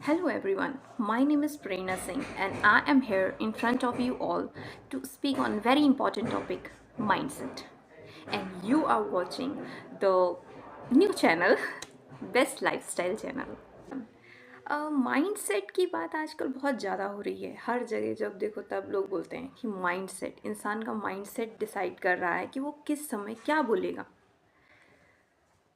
Hello everyone, my name is Prerna Singh and I am here in front of you all to speak on very important topic mindset. And you are watching the new channel Best Lifestyle Channel. Mindset की बात आजकल बहुत ज़्यादा हो रही है। हर जगह जब देखो तब लोग बोलते हैं कि माइंडसेट, इंसान का माइंडसेट डिसाइड कर रहा है कि वो किस समय क्या बोलेगा।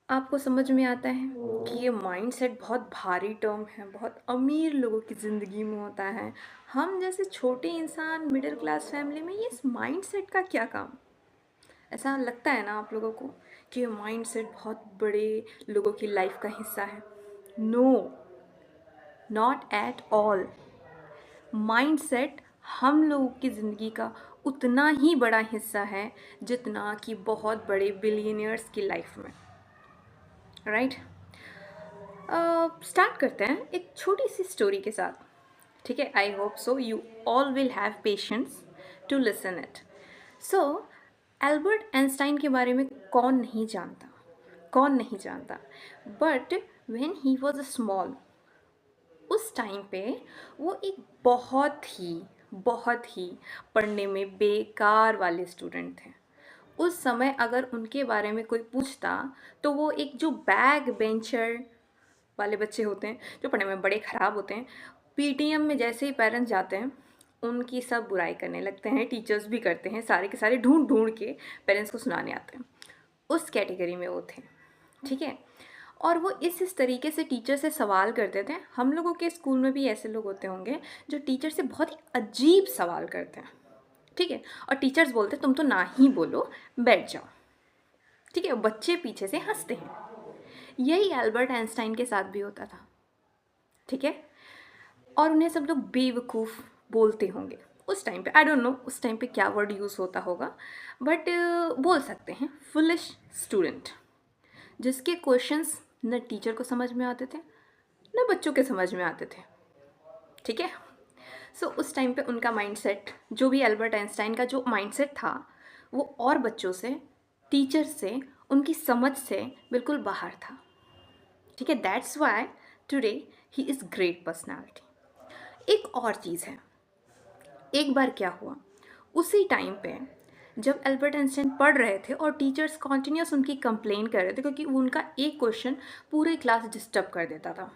आपको समझ में आता है कि ये माइंडसेट बहुत भारी टर्म है, बहुत अमीर लोगों की ज़िंदगी में होता है। हम जैसे छोटे इंसान मिडिल क्लास फैमिली में ये इस माइंडसेट का क्या काम? ऐसा लगता है ना आप लोगों को कि ये माइंडसेट बहुत बड़े लोगों की लाइफ का हिस्सा है। No, not at all. Mindset हम लोगों की ज़िंदगी का उतना ही बड़ा हिस्सा है जितना कि बहुत बड़े बिलियनियर्स की लाइफ में, राइट? स्टार्ट करते हैं एक छोटी सी स्टोरी के साथ। ठीक है, I hope so you all will have patience to listen it. So Albert Einstein के बारे में कौन नहीं जानता, कौन नहीं जानता। But when he was small, उस टाइम पे वो एक बहुत ही पढ़ने में बेकार वाले स्टूडेंट थे। उस समय अगर उनके बारे में कोई पूछता तो वो एक जो बैक बेंचर वाले बच्चे होते हैं जो पढ़ने में बड़े ख़राब होते हैं, पीटीएम में जैसे ही पेरेंट्स जाते हैं उनकी सब बुराई करने लगते हैं, टीचर्स भी करते हैं, सारे के सारे ढूंढ ढूंढ के पेरेंट्स को सुनाने आते हैं। उस कैटेगरी में वो थे, ठीक है। और वो इस तरीके से टीचर से सवाल करते थे। हम लोगों के स्कूल में भी ऐसे लोग होते होंगे जो टीचर से बहुत ही अजीब सवाल करते हैं, ठीक है। और टीचर्स बोलते तुम तो ना ही बोलो, बैठ जाओ, ठीक है। बच्चे पीछे से हंसते हैं। यही एल्बर्ट आइंस्टाइन के साथ भी होता था, ठीक है। और उन्हें सब लोग बेवकूफ़ बोलते होंगे उस टाइम पे। आई डोंट नो उस टाइम पे क्या वर्ड यूज़ होता होगा, बट बोल सकते हैं फुलिश स्टूडेंट, जिसके क्वेश्चंस न टीचर को समझ में आते थे न बच्चों के समझ में आते थे, ठीक है। सो उस टाइम पे उनका माइंडसेट, जो भी एल्बर्ट आइंस्टाइन का जो माइंडसेट था, वो और बच्चों से, टीचर से, उनकी समझ से बिल्कुल बाहर था, ठीक है। That's why today he is great personality. एक और चीज़ है, एक बार क्या हुआ, उसी टाइम पे जब एल्बर्ट आइंस्टाइन पढ़ रहे थे और टीचर्स कॉन्टीन्यूस उनकी कंप्लेन कर रहे थे क्योंकि उनका एक क्वेश्चन पूरी क्लास डिस्टर्ब कर देता था।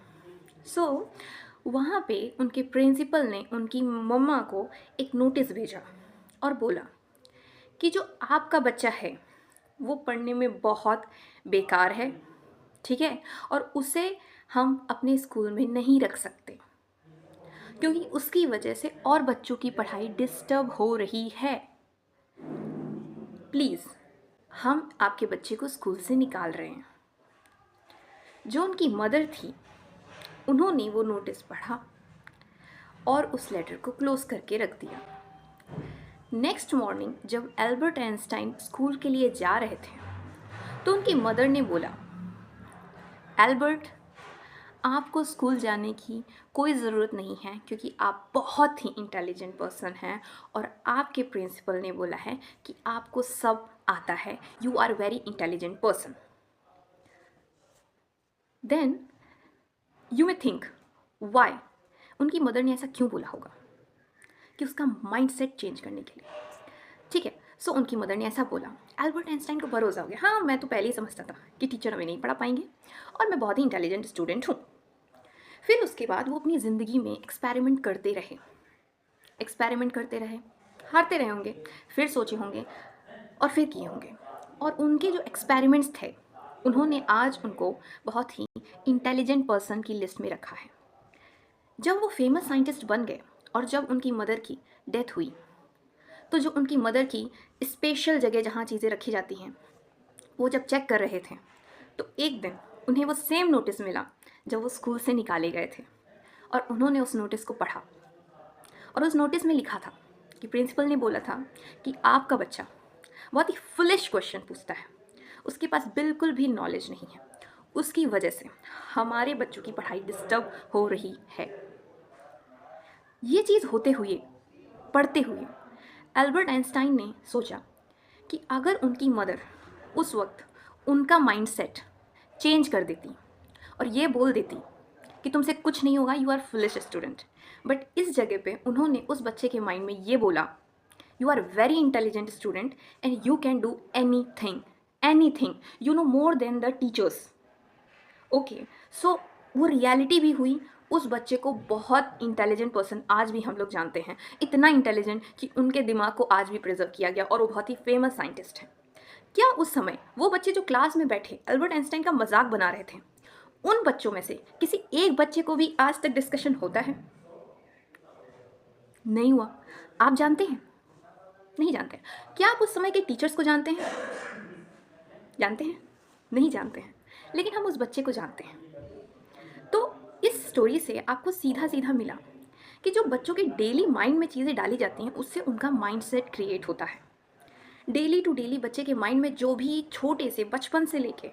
सो वहाँ पे उनके प्रिंसिपल ने उनकी मम्मा को एक नोटिस भेजा और बोला कि जो आपका बच्चा है वो पढ़ने में बहुत बेकार है, ठीक है, और उसे हम अपने स्कूल में नहीं रख सकते क्योंकि उसकी वजह से और बच्चों की पढ़ाई डिस्टर्ब हो रही है। प्लीज़, हम आपके बच्चे को स्कूल से निकाल रहे हैं। जो उनकी मदर थी, उन्होंने वो नोटिस पढ़ा और उस लेटर को क्लोज करके रख दिया। नेक्स्ट मॉर्निंग जब एल्बर्ट आइंस्टाइन स्कूल के लिए जा रहे थे तो उनकी मदर ने बोला, एल्बर्ट, आपको स्कूल जाने की कोई ज़रूरत नहीं है क्योंकि आप बहुत ही इंटेलिजेंट पर्सन हैं और आपके प्रिंसिपल ने बोला है कि आपको सब आता है, you are very intelligent person. Then you may think why उनकी मदर ने ऐसा क्यों बोला होगा, कि उसका माइंड सेट चेंज करने के लिए, ठीक है। सो उनकी मदर ने ऐसा बोला। एल्बर्ट आइंस्टाइन को भरोसा हो गया, हाँ मैं तो पहले ही समझता था कि टीचर हमें नहीं पढ़ा पाएंगे और मैं बहुत ही इंटेलिजेंट स्टूडेंट हूँ। फिर उसके बाद वो अपनी ज़िंदगी में एक्सपेरिमेंट करते रहे, एक्सपेरिमेंट करते रहे, हारते रहे होंगे, फिर सोचे होंगे और फिर किए होंगे। और उनके जो एक्सपेरिमेंट्स थे उन्होंने आज उनको बहुत ही इंटेलिजेंट पर्सन की लिस्ट में रखा है। जब वो फेमस साइंटिस्ट बन गए और जब उनकी मदर की डेथ हुई तो जो उनकी मदर की स्पेशल जगह जहाँ चीज़ें रखी जाती हैं वो जब चेक कर रहे थे तो एक दिन उन्हें वो सेम नोटिस मिला जब वो स्कूल से निकाले गए थे। और उन्होंने उस नोटिस को पढ़ा और उस नोटिस में लिखा था कि प्रिंसिपल ने बोला था कि आपका बच्चा बहुत ही फुलिश क्वेश्चन पूछता है, उसके पास बिल्कुल भी नॉलेज नहीं है, उसकी वजह से हमारे बच्चों की पढ़ाई डिस्टर्ब हो रही है। ये चीज़ होते हुए, पढ़ते हुए, एल्बर्ट आइंस्टाइन ने सोचा कि अगर उनकी मदर उस वक्त उनका माइंडसेट चेंज कर देती और ये बोल देती कि तुमसे कुछ नहीं होगा, you are foolish student. But इस जगह पे उन्होंने उस बच्चे के माइंड में ये बोला, you are very intelligent student and you can do anything, you know more than the teachers. Okay, so वो रियलिटी भी हुई। उस बच्चे को बहुत इंटेलिजेंट पर्सन आज भी हम लोग जानते हैं, इतना इंटेलिजेंट कि उनके दिमाग को आज भी प्रिजर्व किया गया और वो बहुत ही फेमस साइंटिस्ट है। क्या उस समय वो बच्चे जो क्लास में बैठे अल्बर्ट आइंस्टाइन का मजाक बना रहे थे, उन बच्चों में से किसी एक बच्चे को भी आज तक डिस्कशन होता है? नहीं हुआ। आप जानते हैं? नहीं जानते। क्या आप उस समय के टीचर्स को जानते हैं? जानते हैं? नहीं जानते हैं। लेकिन हम उस बच्चे को जानते हैं। तो इस स्टोरी से आपको सीधा सीधा मिला कि जो बच्चों के डेली माइंड में चीज़ें डाली जाती हैं, उससे उनका माइंडसेट क्रिएट होता है। डेली टू डेली बच्चे के माइंड में जो भी छोटे से बचपन से लेके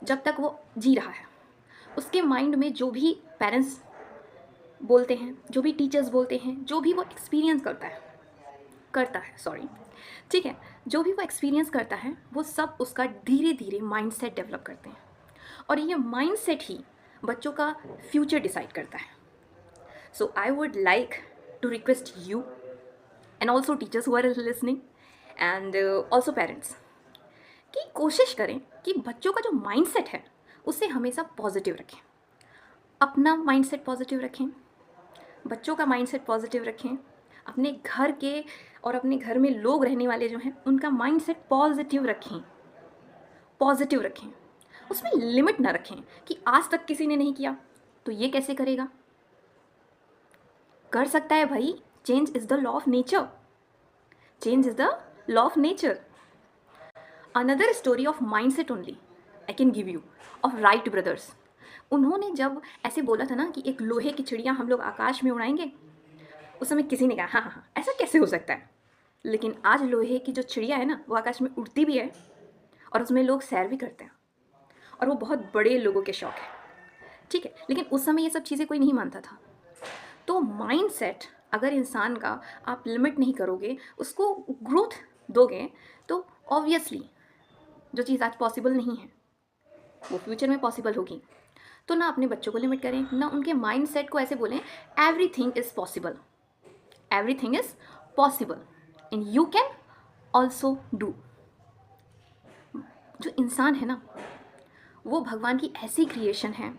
जब तक वो जी रहा है, उसके माइंड में जो भी पेरेंट्स बोलते हैं, जो भी टीचर्स बोलते हैं, जो भी वो एक्सपीरियंस करता है सॉरी, ठीक है, जो भी वो एक्सपीरियंस करता है, वो सब उसका धीरे धीरे माइंडसेट डेवलप करते हैं। और ये माइंडसेट ही बच्चों का फ्यूचर डिसाइड करता है। So I would like to request you and also teachers who are listening and also parents कि कोशिश करें कि बच्चों का जो माइंडसेट है उसे हमेशा पॉजिटिव रखें। अपना माइंडसेट पॉजिटिव रखें, बच्चों का माइंडसेट पॉजिटिव रखें, अपने घर के और अपने घर में लोग रहने वाले जो हैं उनका माइंडसेट पॉजिटिव रखें। उसमें लिमिट ना रखें कि आज तक किसी ने नहीं किया तो ये कैसे करेगा। कर सकता है भाई, change is the law of nature. Another story of mindset only I can give you, of Wright brothers. उन्होंने जब ऐसे बोला था ना कि एक लोहे की चिड़िया हम लोग आकाश में उड़ाएंगे, उस समय किसी ने कहा हाँ, ऐसा कैसे हो सकता है। लेकिन आज लोहे की जो चिड़िया है ना, वो आकाश में उड़ती भी है और उसमें लोग सैर भी करते हैं और वो बहुत बड़े लोगों के शौक है, ठीक है। लेकिन उस समय ये सब चीज़ें कोई नहीं मानता था। तो माइंडसेट अगर इंसान का आप लिमिट नहीं करोगे, उसको ग्रोथ दोगे, तो ऑब्वियसली जो चीज़ आज पॉसिबल नहीं है वो फ्यूचर में पॉसिबल होगी। तो ना अपने बच्चों को लिमिट करें, ना उनके माइंडसेट को ऐसे बोलें everything is possible and you can also do. जो इंसान है ना, वो भगवान की ऐसी क्रिएशन है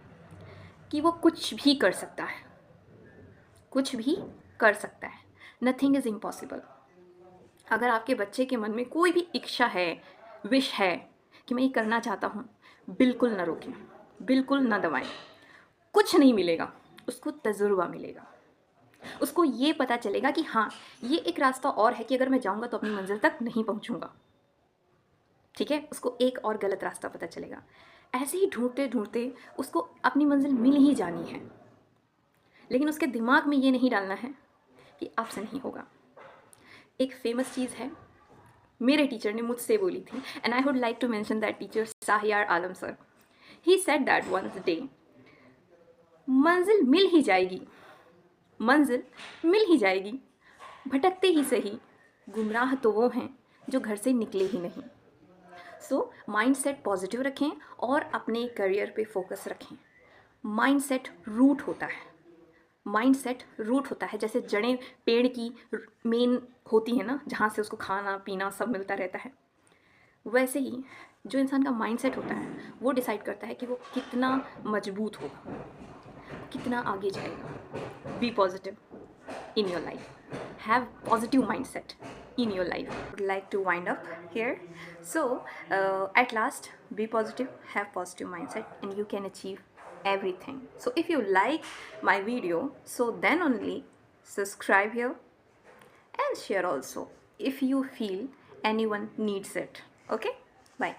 कि वो कुछ भी कर सकता है। Nothing is impossible. अगर आपके बच्चे के मन में कोई भी इच्छा है, विश है कि मैं ये करना चाहता हूँ, बिल्कुल ना रोकें, बिल्कुल ना दबाएं। कुछ नहीं मिलेगा, उसको तजुर्बा मिलेगा, उसको ये पता चलेगा कि हाँ, ये एक रास्ता और है कि अगर मैं जाऊँगा तो अपनी मंजिल तक नहीं पहुँचूँगा, ठीक है। उसको एक और गलत रास्ता पता चलेगा। ऐसे ही ढूंढते ढूंढते उसको अपनी मंजिल मिल ही जानी है। लेकिन उसके दिमाग में ये नहीं डालना है कि आपसे नहीं होगा। एक फेमस चीज़ है, मेरे टीचर ने मुझसे बोली थी, and I would like to mention that teacher, Shahyar Alam sir. He said that once day, मंजिल मिल ही जाएगी, भटकते ही सही, गुमराह तो वो हैं जो घर से निकले ही नहीं। सो माइंडसेट पॉजिटिव रखें और अपने करियर पे फोकस रखें। माइंडसेट रूट होता है, जैसे जड़ें पेड़ की मेन होती है ना, जहाँ से उसको खाना पीना सब मिलता रहता है, वैसे ही जो इंसान का माइंडसेट होता है वो डिसाइड करता है कि वो कितना मजबूत होगा, कितना आगे जाएगा। Be positive in your life, have positive mindset in your life. I would like to wind up here. So at last, be positive, have positive mindset, and you can achieve everything. So if you like my video, so then only subscribe here and share also if you feel anyone needs it. Okay, bye.